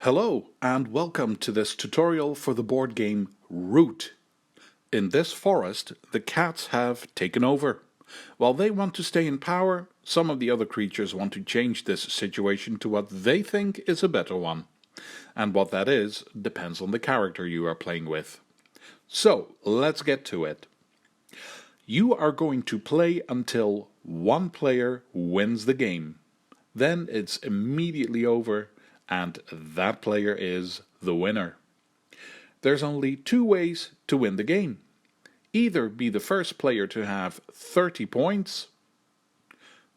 Hello and welcome to this tutorial for the board game Root. In this forest, the cats have taken over. While they want to stay in power, some of the other creatures want to change this situation to what they think is a better one. And what that is depends on the character you are playing with. So, let's get to it. You are going to play until one player wins the game. Then it's immediately over and that player is the winner. There's only two ways to win the game. Either be the first player to have 30 points,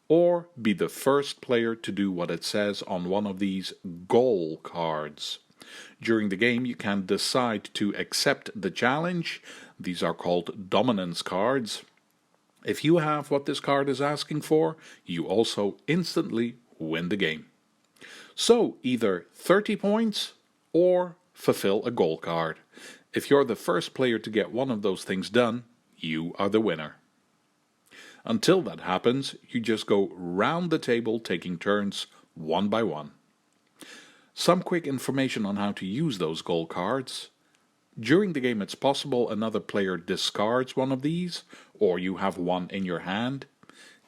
or be the first player to do what it says on one of these goal cards. During the game you can decide to accept the challenge. These are called dominance cards. If you have what this card is asking for, you also instantly win the game. So either 30 points or fulfill a goal card. If you're the first player to get one of those things done, you are the winner. Until that happens, you just go round the table taking turns one by one. Some quick information on how to use those goal cards. During the game it's possible another player discards one of these, or you have one in your hand.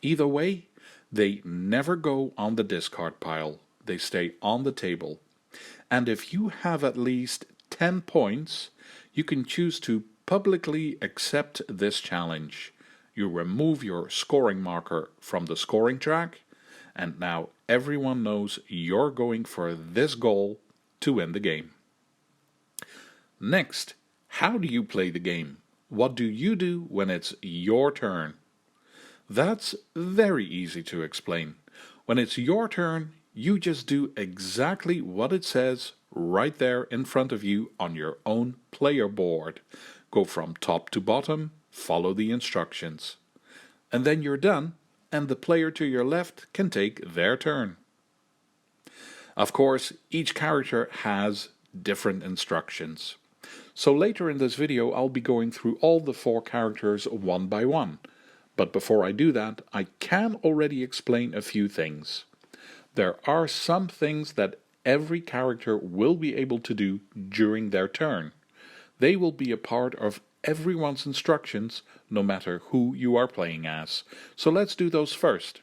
Either way, they never go on the discard pile. They stay on the table. And if you have at least 10 points, you can choose to publicly accept this challenge. You remove your scoring marker from the scoring track, and now everyone knows you're going for this goal to win the game. Next, how do you play the game? What do you do when it's your turn? That's very easy to explain. When it's your turn, you just do exactly what it says right there in front of you on your own player board. Go from top to bottom, follow the instructions. And then you're done, and the player to your left can take their turn. Of course, each character has different instructions. So later in this video I'll be going through all the 4 characters one by one. But before I do that, I can already explain a few things. There are some things that every character will be able to do during their turn. They will be a part of everyone's instructions, no matter who you are playing as. So let's do those first.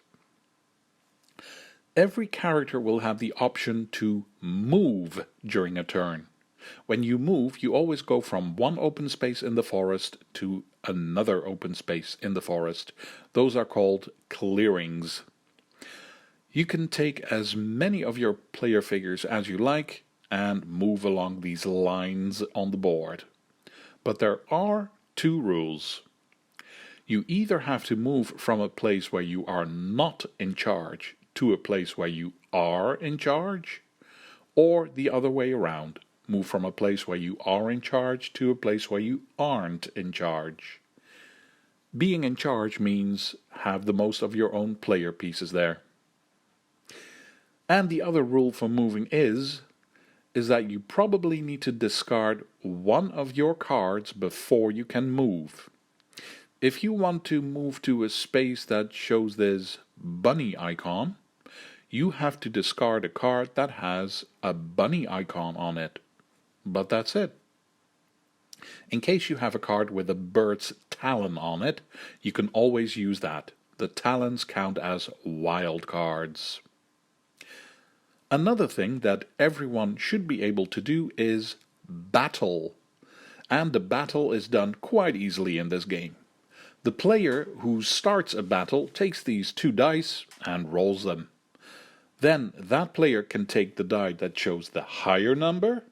Every character will have the option to move during a turn. When you move, you always go from one open space in the forest to another open space in the forest. Those are called clearings. You can take as many of your player figures as you like and move along these lines on the board. But there are 2 rules. You either have to move from a place where you are not in charge to a place where you are in charge, or the other way around. Move from a place where you are in charge to a place where you aren't in charge. Being in charge means have the most of your own player pieces there. And the other rule for moving is that you probably need to discard one of your cards before you can move. If you want to move to a space that shows this bunny icon, you have to discard a card that has a bunny icon on it. But that's it. In case you have a card with a bird's talon on it, you can always use that. The talons count as wild cards. Another thing that everyone should be able to do is battle. And the battle is done quite easily in this game. The player who starts a battle takes these 2 dice and rolls them. Then that player can take the die that shows the higher number,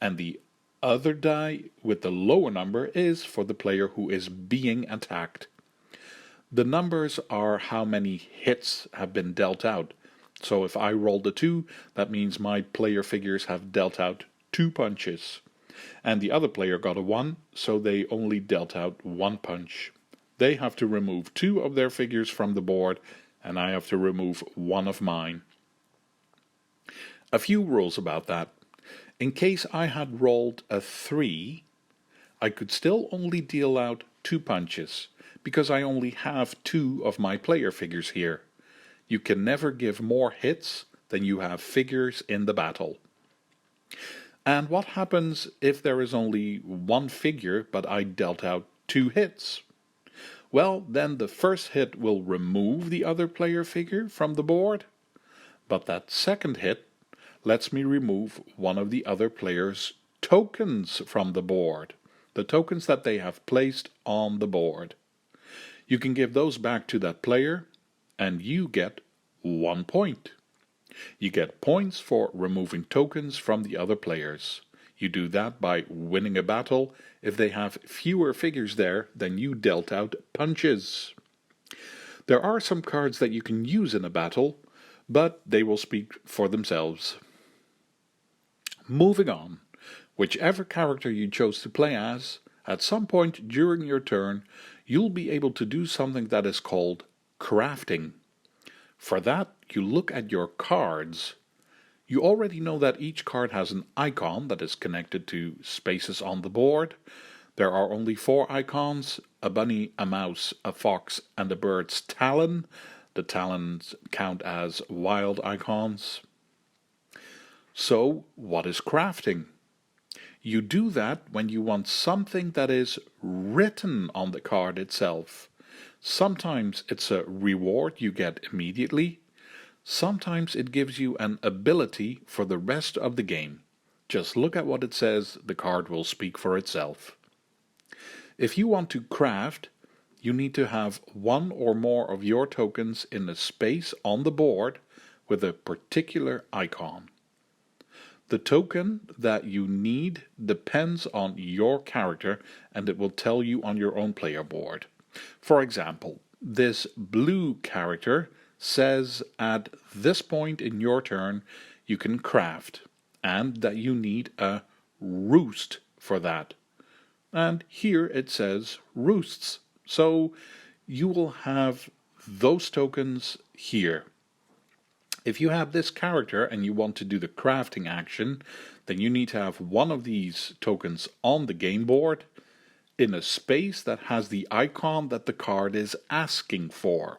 and the other die with the lower number is for the player who is being attacked. The numbers are how many hits have been dealt out. So if I rolled a 2, that means my player figures have dealt out 2 punches. And the other player got a 1, so they only dealt out 1 punch. They have to remove 2 of their figures from the board, and I have to remove 1 of mine. A few rules about that. In case I had rolled a 3, I could still only deal out 2 punches, because I only have 2 of my player figures here. You can never give more hits than you have figures in the battle. And what happens if there is only one figure but I dealt out 2 hits? Well, then the first hit will remove the other player figure from the board, but that second hit lets me remove one of the other player's tokens from the board, the tokens that they have placed on the board. You can give those back to that player and you get 1 point. You get points for removing tokens from the other players. You do that by winning a battle if they have fewer figures there than you dealt out punches. There are some cards that you can use in a battle, but they will speak for themselves. Moving on, whichever character you chose to play as, at some point during your turn, you'll be able to do something that is called crafting. For that, you look at your cards. You already know that each card has an icon that is connected to spaces on the board. There are only 4 icons: a bunny, a mouse, a fox, and a bird's talon. The talons count as wild icons. So, what is crafting? You do that when you want something that is written on the card itself. Sometimes it's a reward you get immediately. Sometimes it gives you an ability for the rest of the game. Just look at what it says, the card will speak for itself. If you want to craft, you need to have 1 or more of your tokens in a space on the board with a particular icon. The token that you need depends on your character and it will tell you on your own player board. For example, this blue character says at this point in your turn you can craft and that you need a roost for that. And here it says roosts. So you will have those tokens here. If you have this character and you want to do the crafting action, then you need to have 1 of these tokens on the game board in a space that has the icon that the card is asking for.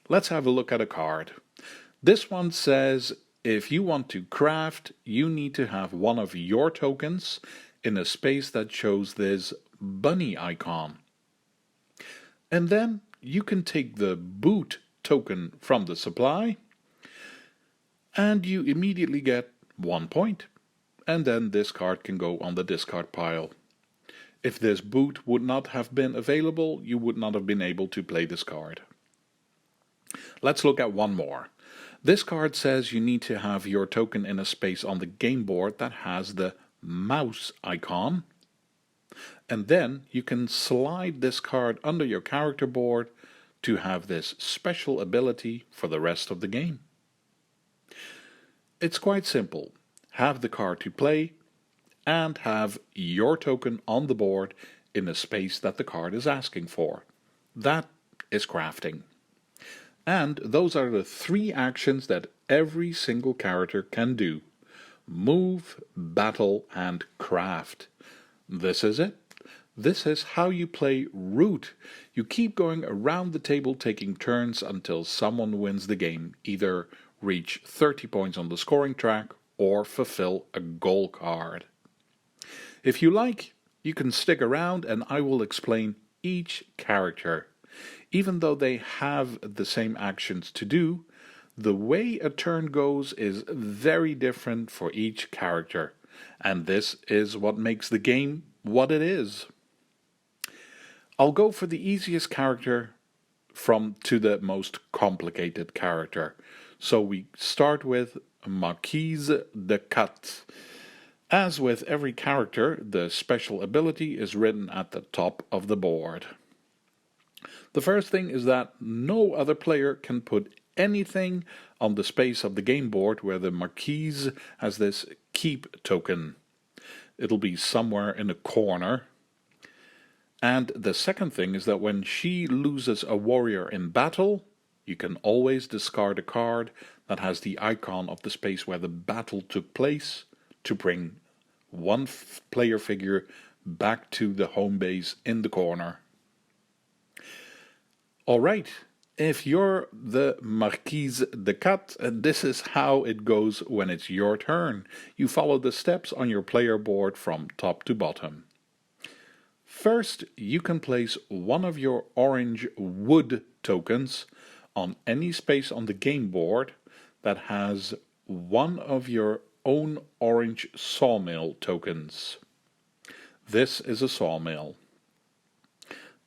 Let's have a look at a card. This one says if you want to craft, you need to have 1 of your tokens in a space that shows this bunny icon. And then you can take the boot token from the supply and you immediately get 1 point. And then this card can go on the discard pile. If this boot would not have been available, you would not have been able to play this card. Let's look at one more. This card says you need to have your token in a space on the game board that has the mouse icon. And then you can slide this card under your character board to have this special ability for the rest of the game. It's quite simple. Have the card to play and have your token on the board in a space that the card is asking for. That is crafting. And those are the 3 actions that every single character can do: move, battle, and craft. This is it. This is how you play Root. You keep going around the table taking turns until someone wins the game, either reach 30 points on the scoring track or fulfill a goal card. If you like, you can stick around and I will explain each character. Even though they have the same actions to do, the way a turn goes is very different for each character, and this is what makes the game what it is. I'll go for the easiest character to the most complicated character. So we start with Marquise de Cat. As with every character, the special ability is written at the top of the board. The first thing is that no other player can put anything on the space of the game board where the Marquise has this keep token. It'll be somewhere in a corner. And the second thing is that when she loses a warrior in battle, you can always discard a card that has the icon of the space where the battle took place to bring one player figure back to the home base in the corner. Alright, If you're the Marquise de Cat, this is how it goes when it's your turn. You follow the steps on your player board from top to bottom. First, you can place one of your orange wood tokens on any space on the game board that has one of your own orange sawmill tokens. This is a sawmill.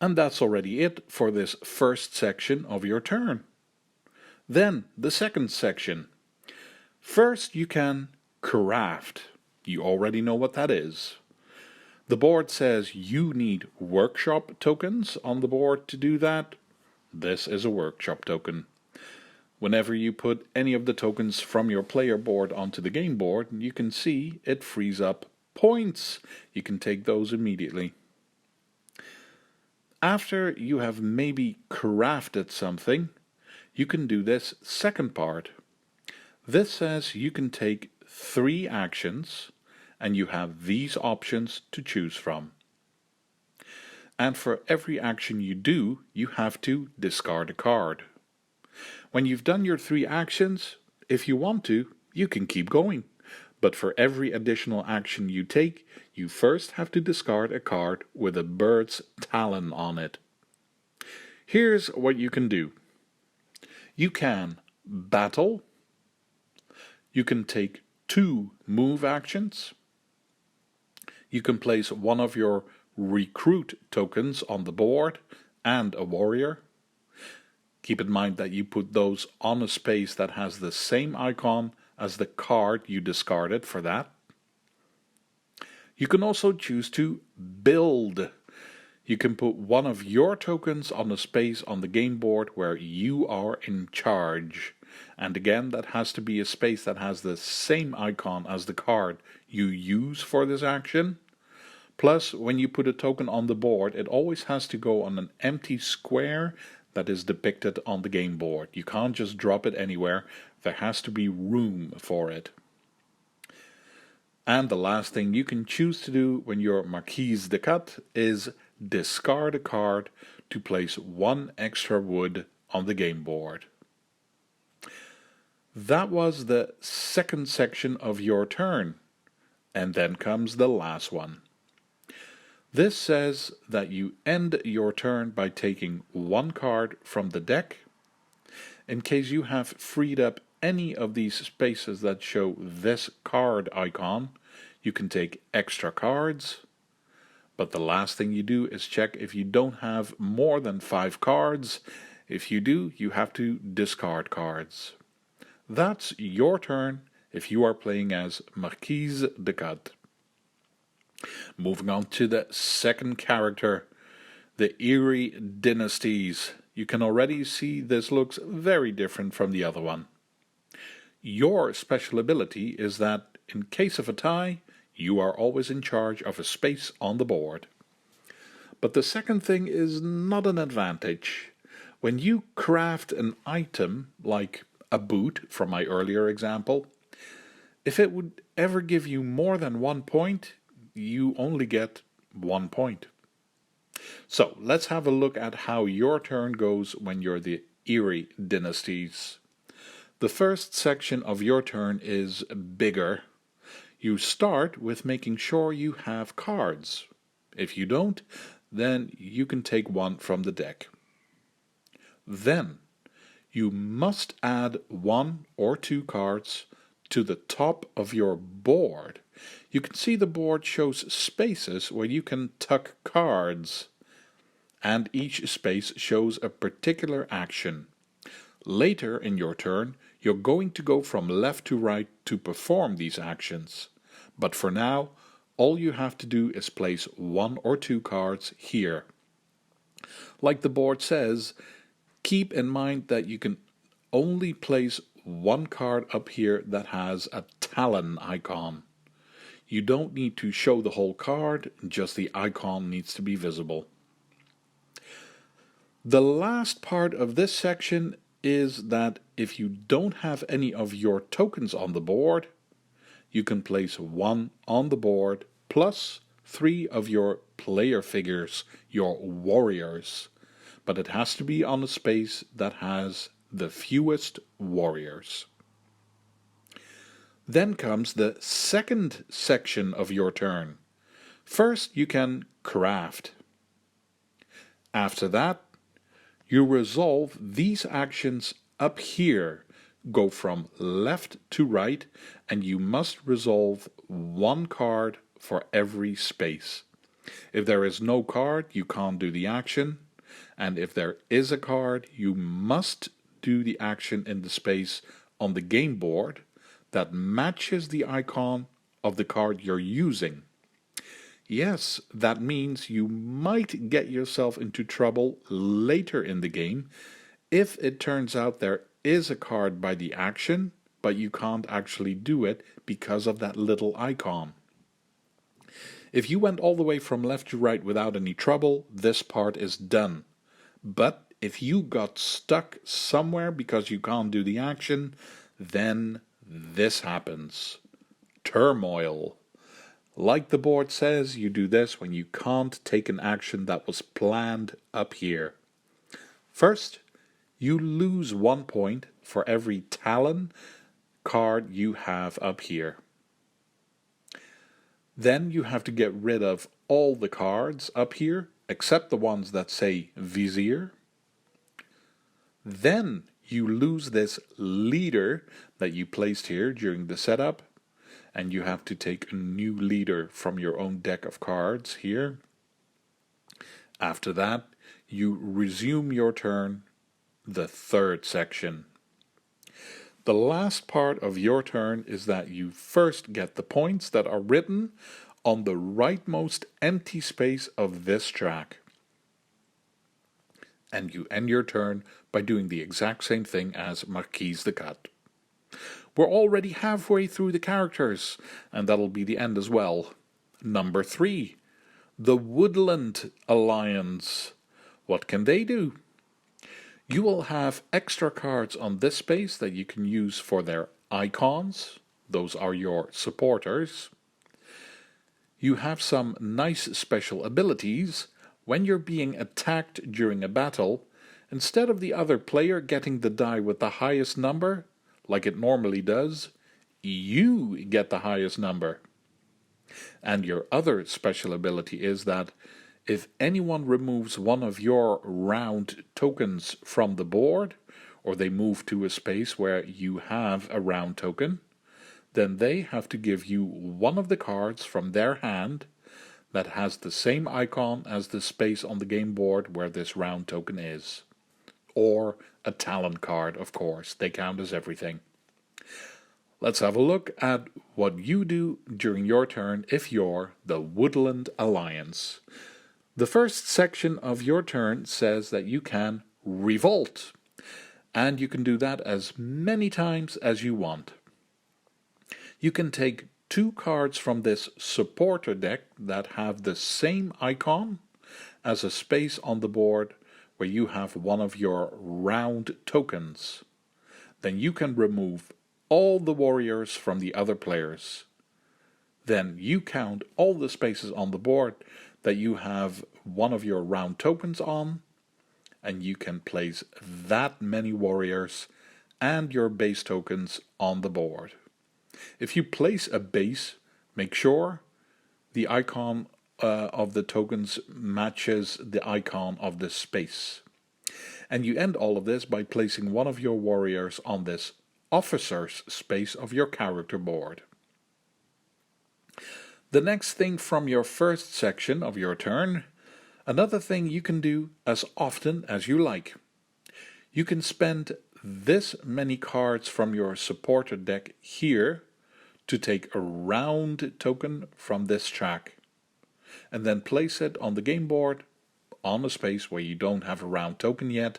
And that's already it for this first section of your turn. Then the second section. First you can craft. You already know what that is. The board says you need workshop tokens on the board to do that. This is a workshop token. Whenever you put any of the tokens from your player board onto the game board, you can see it frees up points. You can take those immediately. After you have maybe crafted something, you can do this second part. This says you can take 3 actions and you have these options to choose from. And for every action you do, you have to discard a card. When you've done your 3 actions, if you want to, you can keep going. But for every additional action you take, you first have to discard a card with a bird's talon on it. Here's what you can do. You can battle. You can take 2 move actions. You can place one of your recruit tokens on the board and a warrior. Keep in mind that you put those on a space that has the same icon as the card you discarded for that. You can also choose to build. You can put one of your tokens on a space on the game board where you are in charge. And again, that has to be a space that has the same icon as the card you use for this action. Plus, when you put a token on the board, it always has to go on an empty square that is depicted on the game board. You can't just drop it anywhere. There has to be room for it. And the last thing you can choose to do when you're Marquise de Cat is discard a card to place 1 extra wood on the game board. That was the second section of your turn. And then comes the last one. This says that you end your turn by taking 1 card from the deck. In case you have freed up any of these spaces that show this card icon, you can take extra cards. But the last thing you do is check if you don't have more than 5 cards. If you do, you have to discard cards. That's your turn if you are playing as Marquise de Cat. Moving on to the second character, the Eerie Dynasties. You can already see this looks very different from the other one. Your special ability is that in case of a tie, you are always in charge of a space on the board. But the second thing is not an advantage. When you craft an item, like a boot from my earlier example, if it would ever give you more than 1 point, you only get 1 point. So let's have a look at how your turn goes when you're the Eerie Dynasties. The first section of your turn is bigger. You start with making sure you have cards. If you don't, then you can take 1 from the deck. Then you must add 1 or 2 cards to the top of your board. You can see the board shows spaces where you can tuck cards, and each space shows a particular action. Later in your turn, you're going to go from left to right to perform these actions. But for now, all you have to do is place 1 or 2 cards here. Like the board says, keep in mind that you can only place 1 card up here that has a talon icon. You don't need to show the whole card, just the icon needs to be visible. The last part of this section is that if you don't have any of your tokens on the board, you can place 1 on the board plus 3 of your player figures, your warriors. but it has to be on a space that has the fewest warriors. Then comes the second section of your turn. First, you can craft. After that, you resolve these actions up here, go from left to right, and you must resolve one card for every space. If there is no card, you can't do the action, and if there is a card, you must do the action in the space on the game board that matches the icon of the card you're using. Yes, that means you might get yourself into trouble later in the game if it turns out there is a card by the action, but you can't actually do it because of that little icon. If you went all the way from left to right without any trouble, this part is done. But if you got stuck somewhere because you can't do the action, then this happens. Turmoil. Like the board says, you do this when you can't take an action that was planned up here. First, you lose 1 point for every Talon card you have up here. Then you have to get rid of all the cards up here, except the ones that say Vizier. Then you lose this leader that you placed here during the setup, and you have to take a new leader from your own deck of cards here. After that, you resume your turn, the third section. The last part of your turn is that you first get the points that are written on the rightmost empty space of this track. And you end your turn by doing the exact same thing as Marquise de Cat. We're already halfway through the characters, and that'll be the end as well. Number 3, the Woodland Alliance. What can they do? You will have extra cards on this space that you can use for their icons. Those are your supporters. You have some nice special abilities. When you're being attacked during a battle, instead of the other player getting the die with the highest number, like it normally does, you get the highest number. And your other special ability is that if anyone removes one of your round tokens from the board, or they move to a space where you have a round token, then they have to give you one of the cards from their hand that has the same icon as the space on the game board where this round token is. Or a talent card, of course. They count as everything. Let's have a look at what you do during your turn if you're the Woodland Alliance. The first section of your turn says that you can revolt, and you can do that as many times as you want. You can take 2 cards from this supporter deck that have the same icon as a space on the board where you have one of your round tokens. Then you can remove all the warriors from the other players. Then you count all the spaces on the board that you have one of your round tokens on, and you can place that many warriors and your base tokens on the board. If you place a base, make sure the icon of the tokens matches the icon of the space. And you end all of this by placing one of your warriors on this officer's space of your character board. The next thing from your first section of your turn, another thing you can do as often as you like. You can spend this many cards from your supporter deck here to take a round token from this track, and then place it on the game board on a space where you don't have a round token yet,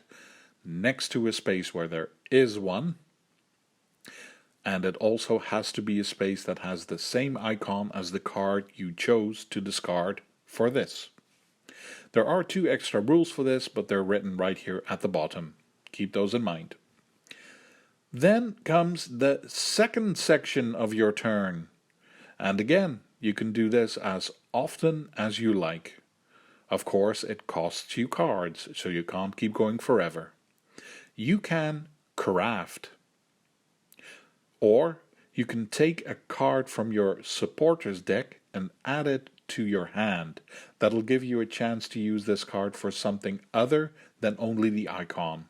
next to a space where there is one. And it also has to be a space that has the same icon as the card you chose to discard for this. There are 2 extra rules for this, but they're written right here at the bottom. Keep those in mind. Then comes the second section of your turn. And again, you can do this as often as you like. Of course, it costs you cards, so you can't keep going forever. You can craft. Or you can take a card from your supporters deck and add it to your hand. That'll give you a chance to use this card for something other than only the icon.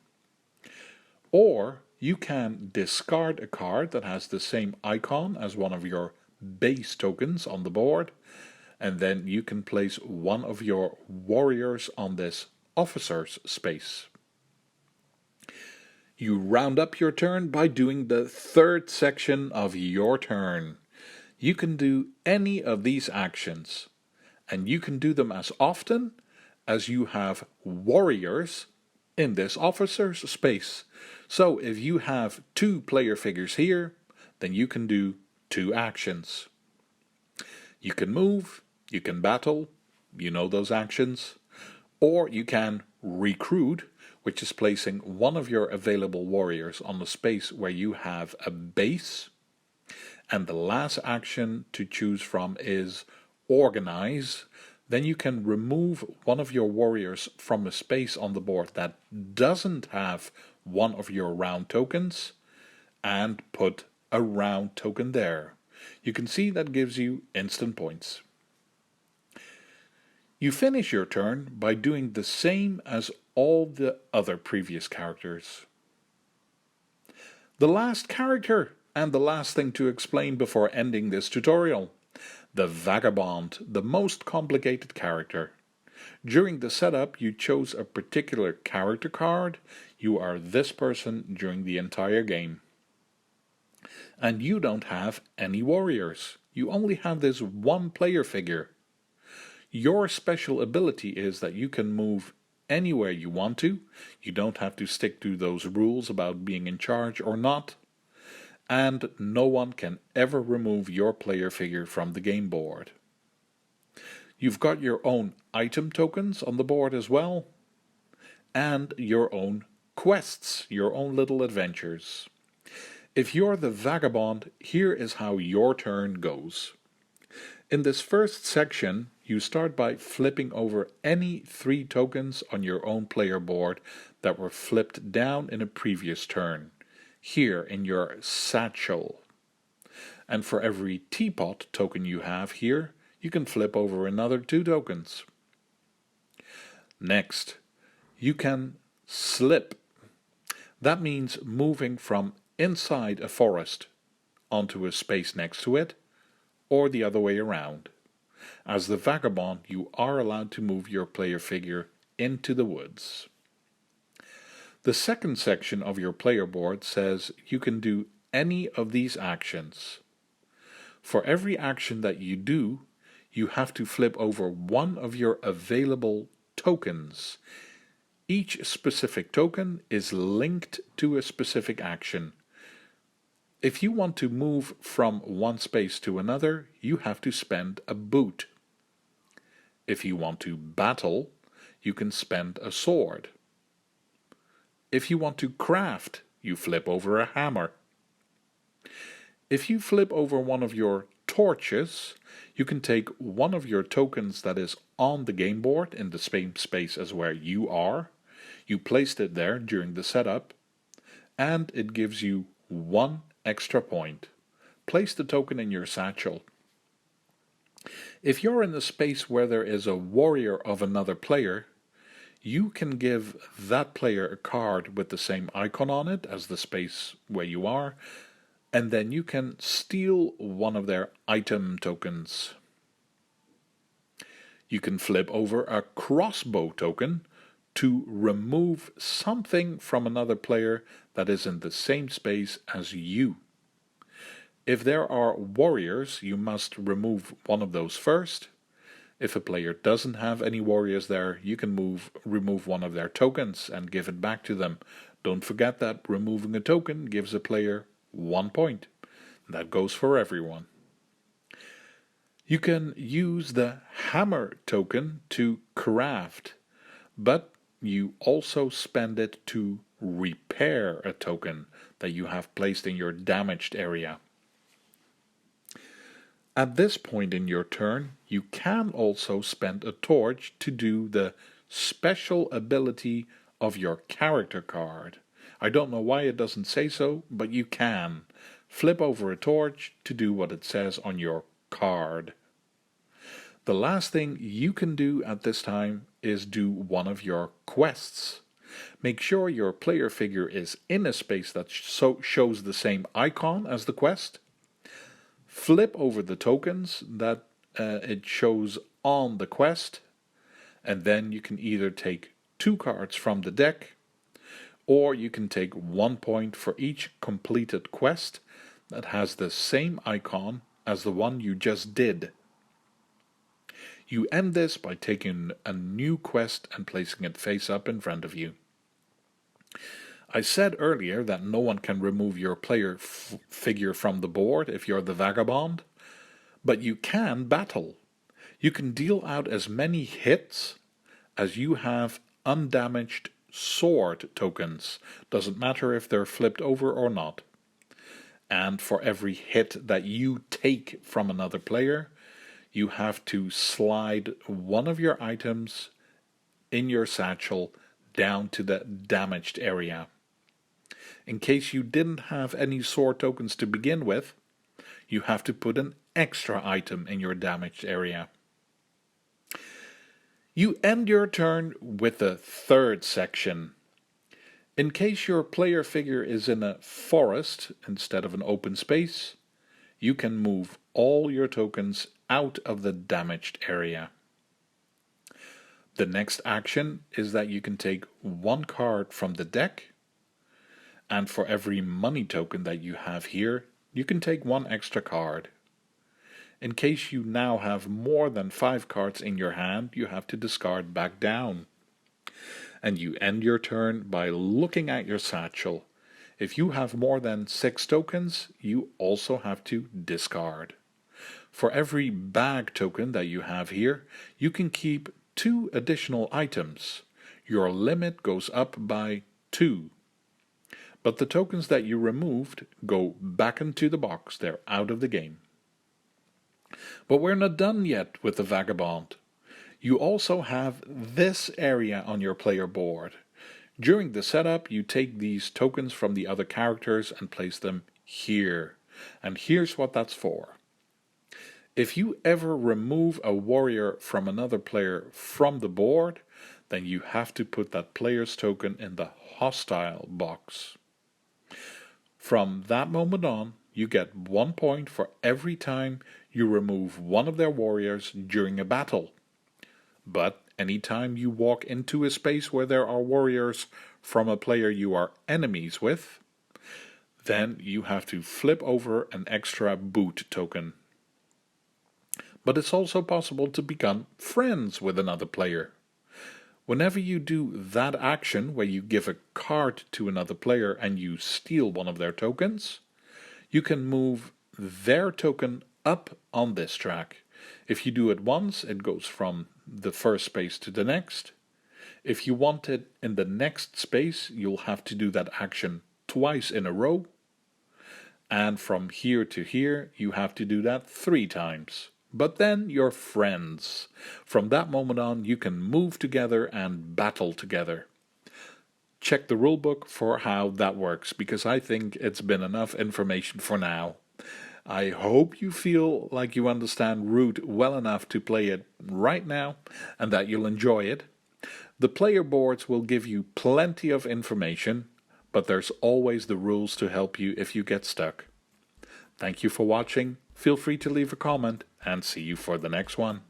Or you can discard a card that has the same icon as one of your base tokens on the board, and then you can place one of your warriors on this officer's space. You round up your turn by doing the third section of your turn. You can do any of these actions, and you can do them as often as you have warriors in this officer's space. So if you have 2 player figures here, then you can do 2 actions. You can move, you can battle, you know those actions, or you can recruit, which is placing one of your available warriors on the space where you have a base. And the last action to choose from is organize. Then you can remove one of your warriors from a space on the board that doesn't have one of your round tokens and put a round token there. You can see that gives you instant points. You finish your turn by doing the same as all the other previous characters. The last character, and the last thing to explain before ending this tutorial. The Vagabond, the most complicated character. During the setup you chose a particular character card. You are this person during the entire game. And you don't have any warriors. You only have this one player figure. Your special ability is that you can move anywhere you want to. You don't have to stick to those rules about being in charge or not. And no one can ever remove your player figure from the game board. You've got your own item tokens on the board as well. And your own quests, your own little adventures. If you're the Vagabond, here is how your turn goes. In this first section, you start by flipping over any 3 tokens on your own player board that were flipped down in a previous turn, here in your satchel. And for every teapot token you have here, you can flip over another 2 tokens. Next, you can slip. That means moving from inside a forest onto a space next to it, or the other way around. As the Vagabond, you are allowed to move your player figure into the woods. The second section of your player board says you can do any of these actions. For every action that you do, you have to flip over one of your available tokens. Each specific token is linked to a specific action. If you want to move from one space to another, you have to spend a boot. If you want to battle, you can spend a sword. If you want to craft, you flip over a hammer. If you flip over one of your torches, you can take one of your tokens that is on the game board in the same space as where you are. You placed it there during the setup, and it gives you 1 extra point. Place the token in your satchel. If you're in a space where there is a warrior of another player, you can give that player a card with the same icon on it as the space where you are, and then you can steal one of their item tokens. You can flip over a crossbow token to remove something from another player that is in the same space as you. If there are warriors, you must remove one of those first. If a player doesn't have any warriors there, you can remove one of their tokens and give it back to them. Don't forget that removing a token gives a player 1 point. That goes for everyone. You can use the hammer token to craft, but you also spend it to repair a token that you have placed in your damaged area. At this point in your turn, You can also spend a torch to do the special ability of your character card. I don't know why it doesn't say so, but you can. Flip over a torch to do what it says on your card. The last thing you can do at this time is do one of your quests. Make sure your player figure is in a space that shows the same icon as the quest. Flip over the tokens that it shows on the quest, and then you can either take 2 cards from the deck, or you can take 1 point for each completed quest that has the same icon as the one you just did. You end this by taking a new quest and placing it face up in front of you. I said earlier that no one can remove your player figure from the board if you're the Vagabond, but you can battle. You can deal out as many hits as you have undamaged sword tokens. Doesn't matter if they're flipped over or not. And for every hit that you take from another player, you have to slide one of your items in your satchel down to the damaged area. In case you didn't have any sword tokens to begin with, you have to put an extra item in your damaged area. You end your turn with the third section. In case your player figure is in a forest instead of an open space, you can move all your tokens out of the damaged area. The next action is that you can take 1 card from the deck, and for every money token that you have here, you can take 1 extra card. In case you now have more than 5 cards in your hand, you have to discard back down. And you end your turn by looking at your satchel. If you have more than 6 tokens, you also have to discard. For every bag token that you have here, you can keep 2 additional items. Your limit goes up by 2. But the tokens that you removed go back into the box. They're out of the game. But we're not done yet with the Vagabond. You also have this area on your player board. During the setup, you take these tokens from the other characters and place them here. And here's what that's for. If you ever remove a warrior from another player from the board, then you have to put that player's token in the hostile box. From that moment on, you get 1 point for every time you remove one of their warriors during a battle. But anytime you walk into a space where there are warriors from a player you are enemies with, then you have to flip over an extra boot token. But it's also possible to become friends with another player. Whenever you do that action where you give a card to another player and you steal one of their tokens, you can move their token up on this track. If you do it once, it goes from the first space to the next. If you want it in the next space, you'll have to do that action twice in a row. And from here to here, you have to do that 3 times. But then you're friends. From that moment on, you can move together and battle together. Check the rulebook for how that works, because I think it's been enough information for now. I hope you feel like you understand Root well enough to play it right now, and that you'll enjoy it. The player boards will give you plenty of information, but there's always the rules to help you if you get stuck. Thank you for watching. Feel free to leave a comment, and see you for the next one.